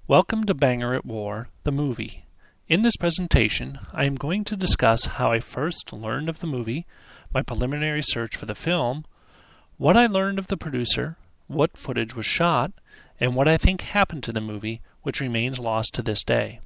Welcome to Bangor at War, the movie. In this presentation, I am going to discuss how I first learned of the movie, my preliminary search for the film, what I learned of the producer, what footage was shot, and what I think happened to the movie, which remains lost to this day.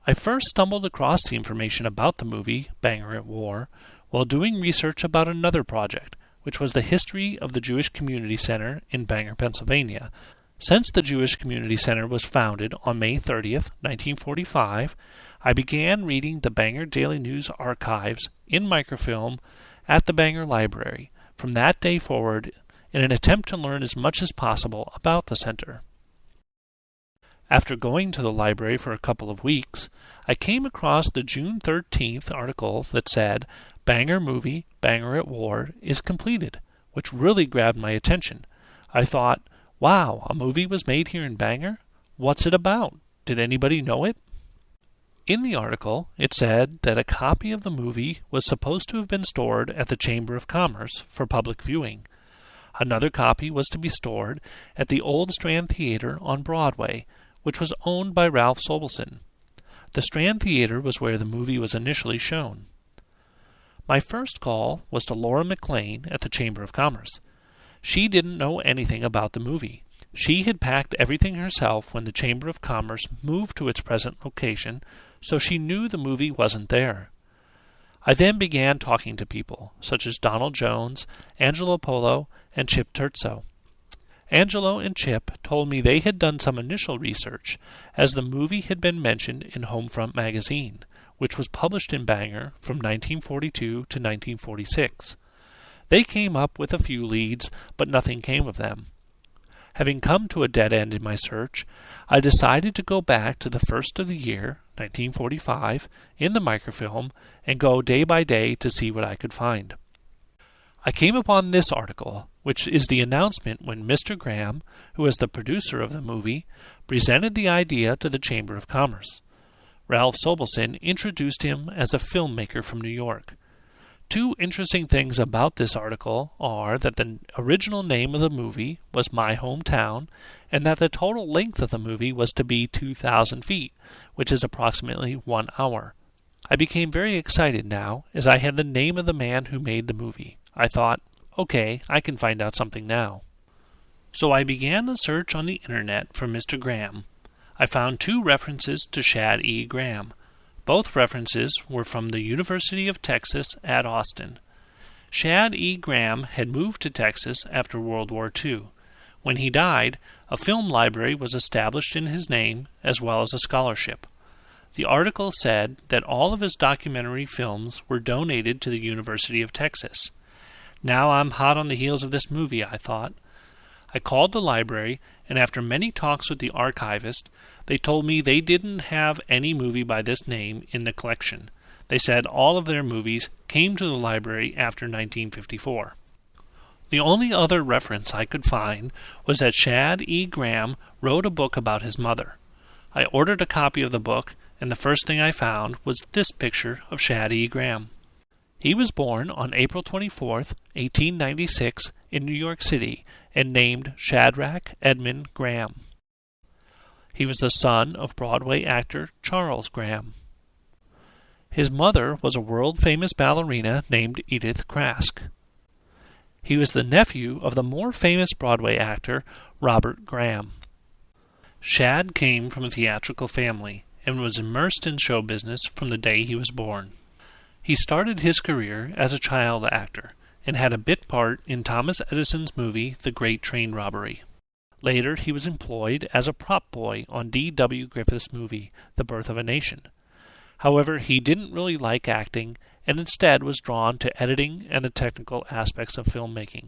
I first stumbled across the information about the movie, Bangor at War, while doing research about another project, which was the history of the Jewish Community Center in Bangor, Pennsylvania. Since the Jewish Community Center was founded on May 30th, 1945, I began reading the Bangor Daily News archives in microfilm at the Bangor Library from that day forward in an attempt to learn as much as possible about the center. After going to the library for a couple of weeks, I came across the June 13th article that said, "Bangor movie, Bangor at War, is completed," which really grabbed my attention. I thought, wow, a movie was made here in Bangor? What's it about? Did anybody know it? In the article, it said that a copy of the movie was supposed to have been stored at the Chamber of Commerce for public viewing. Another copy was to be stored at the Old Strand Theater on Broadway, which was owned by Ralph Sobelson. The Strand Theater was where the movie was initially shown. My first call was to Laura McLean at the Chamber of Commerce. She didn't know anything about the movie. She had packed everything herself when the Chamber of Commerce moved to its present location, so she knew the movie wasn't there. I then began talking to people, such as Donald Jones, Angelo Polo, and Chip Terzo. Angelo and Chip told me they had done some initial research, as the movie had been mentioned in Homefront magazine, which was published in Bangor from 1942 to 1946. They came up with a few leads, but nothing came of them. Having come to a dead end in my search, I decided to go back to the first of the year, 1945, in the microfilm, and go day by day to see what I could find. I came upon this article, which is the announcement when Mr. Graham, who was the producer of the movie, presented the idea to the Chamber of Commerce. Ralph Sobelson introduced him as a filmmaker from New York. Two interesting things about this article are that the original name of the movie was My Hometown, and that the total length of the movie was to be 2,000 feet, which is approximately 1 hour. I became very excited now, as I had the name of the man who made the movie. I thought, okay, I can find out something now. So I began a search on the internet for Mr. Graham. I found two references to Shad E. Graham. Both references were from the University of Texas at Austin. Shad E. Graham had moved to Texas after World War II. When he died, a film library was established in his name as well as a scholarship. The article said that all of his documentary films were donated to the University of Texas. Now I'm hot on the heels of this movie, I thought. I called the library, and after many talks with the archivist, they told me they didn't have any movie by this name in the collection. They said all of their movies came to the library after 1954. The only other reference I could find was that Shad E. Graham wrote a book about his mother. I ordered a copy of the book, and the first thing I found was this picture of Shad E. Graham. He was born on April 24th, 1896, in New York City, and named Shadrack Edmund Graham. He was the son of Broadway actor Charles Graham. His mother was a world-famous ballerina named Edith Krask. He was the nephew of the more famous Broadway actor Robert Graham. Shad came from a theatrical family and was immersed in show business from the day he was born. He started his career as a child actor and had a bit part in Thomas Edison's movie The Great Train Robbery. Later, he was employed as a prop boy on D.W. Griffith's movie The Birth of a Nation. However, he didn't really like acting and instead was drawn to editing and the technical aspects of filmmaking.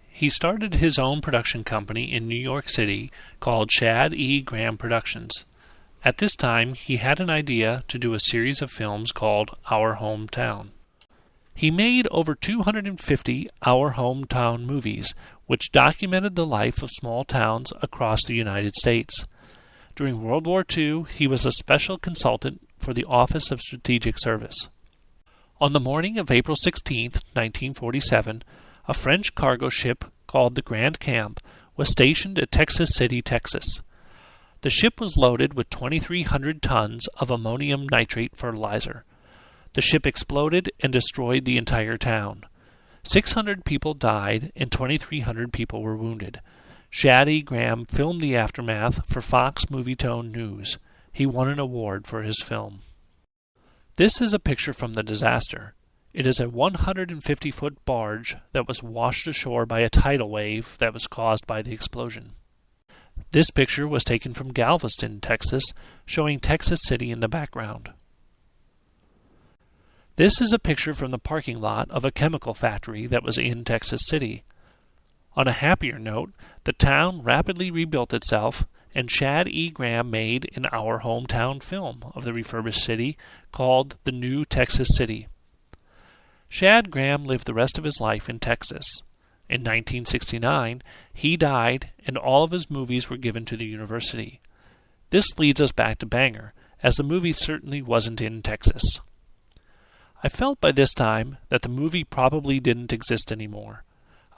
He started his own production company in New York City called Shad E. Graham Productions. At this time, he had an idea to do a series of films called Our Hometown. He made over 250 Our Hometown movies, which documented the life of small towns across the United States. During World War II, he was a special consultant for the Office of Strategic Service. On the morning of April 16, 1947, a French cargo ship called the Grand Camp was stationed at Texas City, Texas. The ship was loaded with 2,300 tons of ammonium nitrate fertilizer. The ship exploded and destroyed the entire town. 600 people died and 2,300 people were wounded. Shadrack E. Graham filmed the aftermath for Fox Movietone News. He won an award for his film. This is a picture from the disaster. It is a 150-foot barge that was washed ashore by a tidal wave that was caused by the explosion. This picture was taken from Galveston, Texas, showing Texas City in the background. This is a picture from the parking lot of a chemical factory that was in Texas City. On a happier note, the town rapidly rebuilt itself, and Shadrack E. Graham made an Our Hometown film of the refurbished city called The New Texas City. Shadrack Graham lived the rest of his life in Texas. In 1969, he died, and all of his movies were given to the university. This leads us back to Bangor, as the movie certainly wasn't in Texas. I felt by this time that the movie probably didn't exist anymore.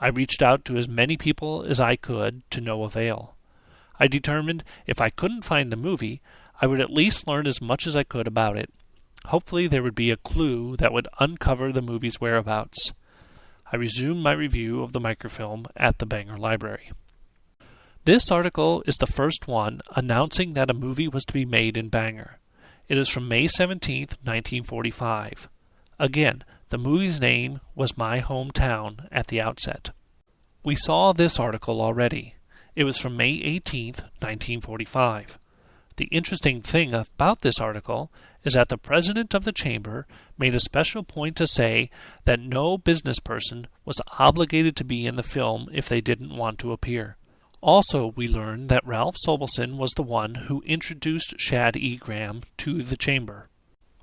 I reached out to as many people as I could to no avail. I determined if I couldn't find the movie, I would at least learn as much as I could about it. Hopefully there would be a clue that would uncover the movie's whereabouts. I resumed my review of the microfilm at the Bangor Library. This article is the first one announcing that a movie was to be made in Bangor. It is from May 17, 1945. Again, the movie's name was My Hometown at the outset. We saw this article already. It was from May 18, 1945. The interesting thing about this article is that the president of the chamber made a special point to say that no business person was obligated to be in the film if they didn't want to appear. Also, we learned that Ralph Sobelson was the one who introduced Shadrack E. Graham to the chamber.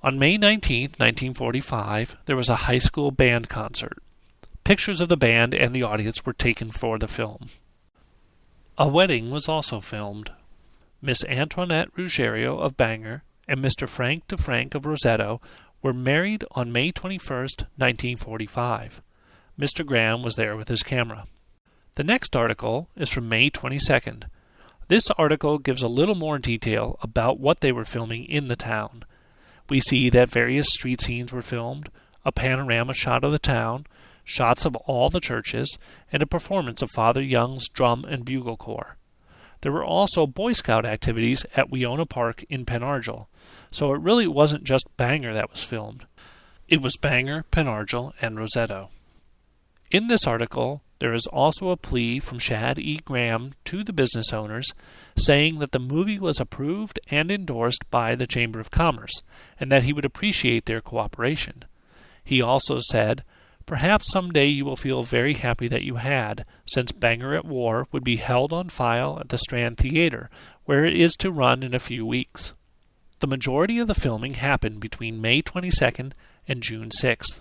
On May 19, 1945, there was a high school band concert. Pictures of the band and the audience were taken for the film. A wedding was also filmed. Miss Antoinette Ruggiero of Bangor and Mr. Frank DeFrank of Roseto were married on May 21, 1945. Mr. Graham was there with his camera. The next article is from May 22nd. This article gives a little more detail about what they were filming in the town. We see that various street scenes were filmed, a panorama shot of the town, shots of all the churches, and a performance of Father Young's drum and bugle corps. There were also Boy Scout activities at Weona Park in Pen Argyl, so it really wasn't just Bangor that was filmed. It was Bangor, Pen Argyl, and Roseto. In this article, there is also a plea from Shadrack E. Graham to the business owners, saying that the movie was approved and endorsed by the Chamber of Commerce, and that he would appreciate their cooperation. He also said, "Perhaps someday you will feel very happy that you had, since Bangor at War would be held on file at the Strand Theatre, where it is to run in a few weeks." The majority of the filming happened between May 22nd and June 6th.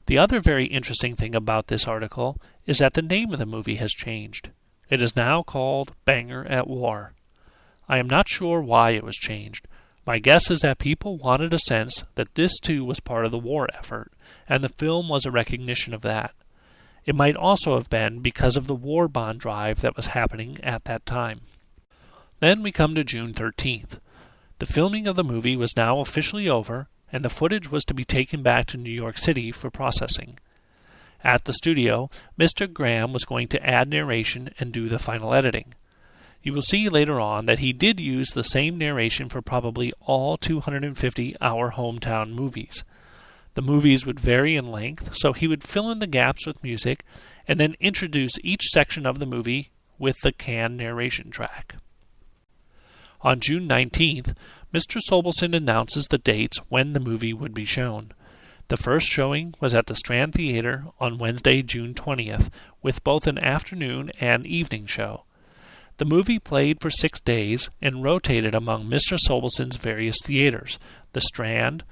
The other very interesting thing about this article is that the name of the movie has changed. It is now called Bangor at War. I am not sure why it was changed. My guess is that people wanted a sense that this too was part of the war effort, and the film was a recognition of that. It might also have been because of the war bond drive that was happening at that time. Then we come to June 13th. The filming of the movie was now officially over, and the footage was to be taken back to New York City for processing. At the studio, Mr. Graham was going to add narration and do the final editing. You will see later on that he did use the same narration for probably all 250 Our Hometown movies. The movies would vary in length, so he would fill in the gaps with music and then introduce each section of the movie with the canned narration track. On June 19th, Mr. Sobelson announces the dates when the movie would be shown. The first showing was at the Strand Theatre on Wednesday, June 20th, with both an afternoon and evening show. The movie played for 6 days and rotated among Mr. Sobelson's various theaters, the Strand,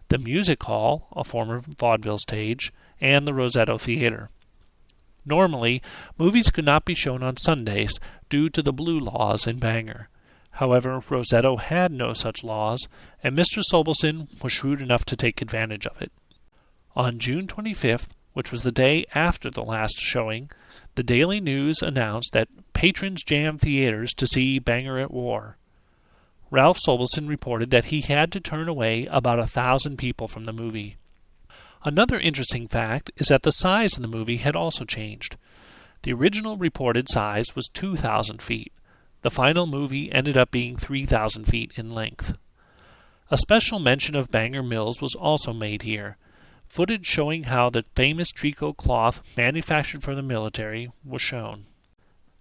the Music Hall, a former vaudeville stage, and the Roseto Theatre. Normally, movies could not be shown on Sundays due to the blue laws in Bangor. However, Roseto had no such laws, and Mr. Sobelson was shrewd enough to take advantage of it. On June 25th, which was the day after the last showing, the Daily News announced that patrons jammed theaters to see Bangor at War. Ralph Sobelson reported that he had to turn away about 1,000 people from the movie. Another interesting fact is that the size of the movie had also changed. The original reported size was 2,000 feet. The final movie ended up being 3,000 feet in length. A special mention of Bangor Mills was also made here. Footage showing how the famous tricot cloth manufactured for the military was shown.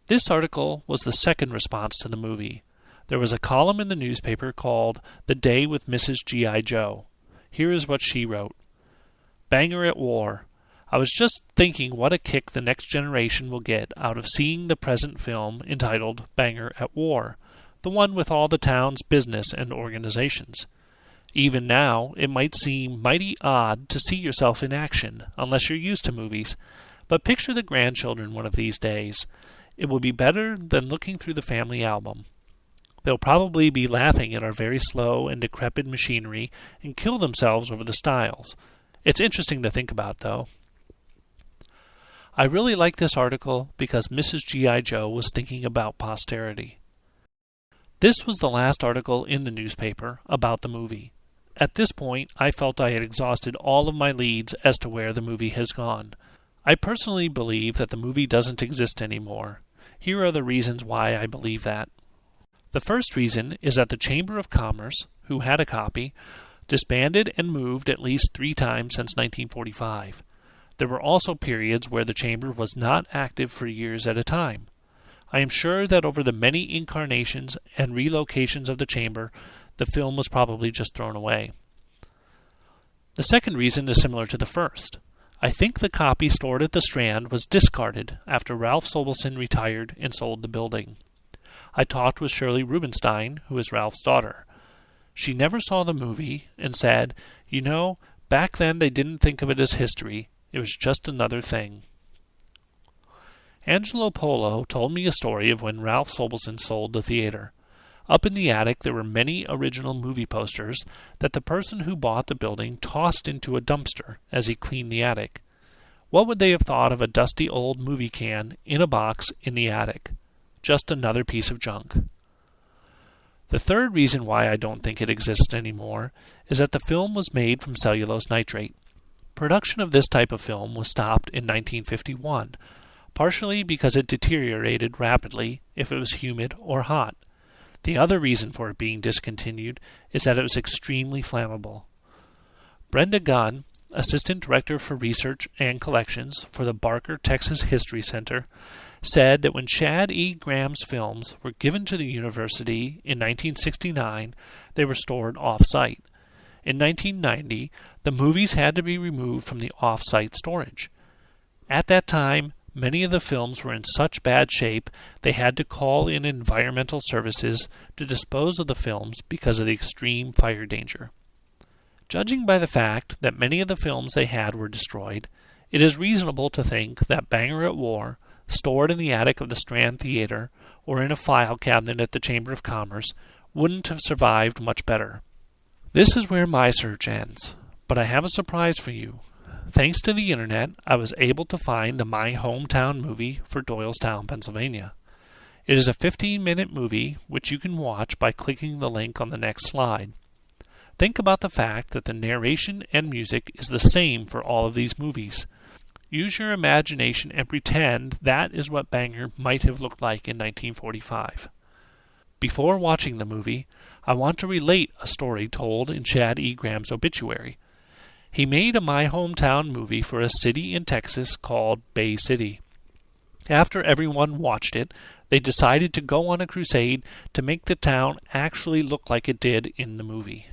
This article was the second response to the movie. There was a column in the newspaper called "The Day with Mrs. G.I. Joe." Here is what she wrote. Bangor at War. I was just thinking what a kick the next generation will get out of seeing the present film entitled Bangor at War, the one with all the town's business and organizations. Even now, it might seem mighty odd to see yourself in action, unless you're used to movies, but picture the grandchildren one of these days. It will be better than looking through the family album. They'll probably be laughing at our very slow and decrepit machinery and kill themselves over the styles. It's interesting to think about, though. I really like this article because Mrs. G.I. Joe was thinking about posterity. This was the last article in the newspaper about the movie. At this point, I felt I had exhausted all of my leads as to where the movie has gone. I personally believe that the movie doesn't exist anymore. Here are the reasons why I believe that. The first reason is that the Chamber of Commerce, who had a copy, disbanded and moved at least 3 times since 1945. There were also periods where the Chamber was not active for years at a time. I am sure that over the many incarnations and relocations of the Chamber, the film was probably just thrown away. The second reason is similar to the first. I think the copy stored at the Strand was discarded after Ralph Sobelson retired and sold the building. I talked with Shirley Rubenstein, who is Ralph's daughter. She never saw the movie and said, "You know, back then they didn't think of it as history. It was just another thing." Angelo Polo told me a story of when Ralph Sobelson sold the theater. Up in the attic there were many original movie posters that the person who bought the building tossed into a dumpster as he cleaned the attic. What would they have thought of a dusty old movie can in a box in the attic? Just another piece of junk. The third reason why I don't think it exists anymore is that the film was made from cellulose nitrate. Production of this type of film was stopped in 1951, partially because it deteriorated rapidly if it was humid or hot. The other reason for it being discontinued is that it was extremely flammable. Brenda Gunn, Assistant Director for Research and Collections for the Barker Texas History Center, said that when Chad E. Graham's films were given to the university in 1969, they were stored off-site. In 1990, the movies had to be removed from the off-site storage. At that time, many of the films were in such bad shape they had to call in environmental services to dispose of the films because of the extreme fire danger. Judging by the fact that many of the films they had were destroyed, it is reasonable to think that Bangor at War, stored in the attic of the Strand Theater or in a file cabinet at the Chamber of Commerce, wouldn't have survived much better. This is where my search ends, but I have a surprise for you. Thanks to the internet, I was able to find the My Hometown movie for Doylestown, Pennsylvania. It is a 15-minute movie which you can watch by clicking the link on the next slide. Think about the fact that the narration and music is the same for all of these movies. Use your imagination and pretend that is what Bangor might have looked like in 1945. Before watching the movie, I want to relate a story told in Chad E. Graham's obituary. He made a My Hometown movie for a city in Texas called Bay City. After everyone watched it, they decided to go on a crusade to make the town actually look like it did in the movie.